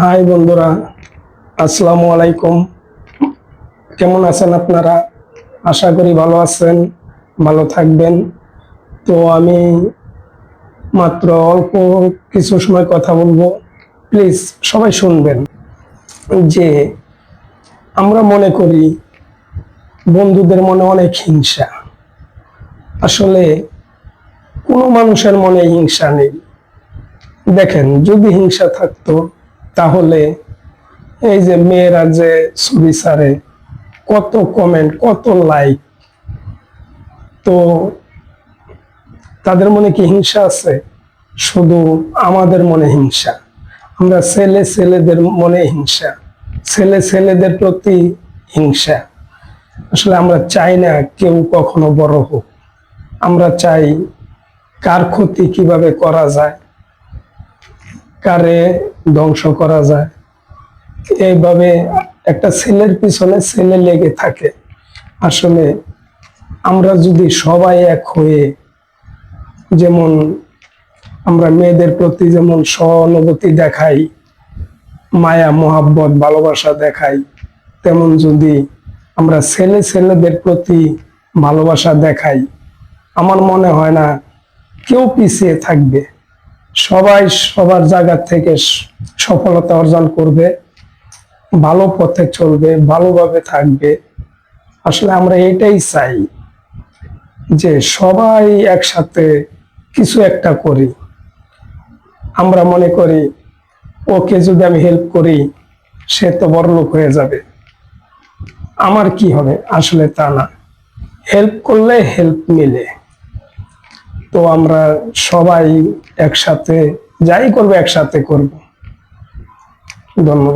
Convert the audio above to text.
High বন্ধুরা, আসসালামু আলাইকুম। কেমন আছেন আপনারা? আশা করি ভালো আছেন, ভালো থাকবেন। তো আমি মাত্র অল্প কিছু সময় কথা বলবো, প্লিজ সবাই শুনবেন। যে আমরা মনে করি বন্ধুদের মনে অনেক হিংসা। আসলে কোনো মানুষের মনে হিংসা নেই। দেখেন, যদি হিংসা থাকতো তাহলে এই যে মেয়েরা যে ছবি ছাড়ে, কত কমেন্ট, কত লাইক, তো তাদের মনে কি হিংসা আছে? শুধু আমাদের মনে হিংসা। আমরা ছেলেদের মনে হিংসা, ছেলেদের প্রতি হিংসা। আসলে আমরা চাই না কেউ কখনো বড় হোক। আমরা চাই কার ক্ষতি কিভাবে করা যায়, কারে ধ্বংস করা যায়, এইভাবে একটা ছেলের পিছনে ছেলে লেগে থাকে। আসলে আমরা যদি সবাই এক হয়ে, যেমন আমরা মেয়েদের প্রতি যেমন সহানুভূতি দেখাই, মায়া মোহাব্বত ভালোবাসা দেখাই, তেমন যদি আমরা ছেলেদের প্রতি ভালোবাসা দেখাই, আমার মনে হয় না কেউ পিছিয়ে থাকবে। সবাই সবার জায়গা থেকে সফলতা অর্জন করবে, ভালো পথে চলবে, ভালোভাবে থাকবে। আসলে আমরা এটাই চাই যে সবাই একসাথে কিছু একটা করি। আমরা মনে করি ওকে যদি আমি হেল্প করি সে তো বড়লোক হয়ে যাবে, আমার কি হবে? আসলে তা না। হেল্প করলে হেল্প মিলে। তো আমরা সবাই একসাথে যাই করবো একসাথে করব। ধন্যবাদ।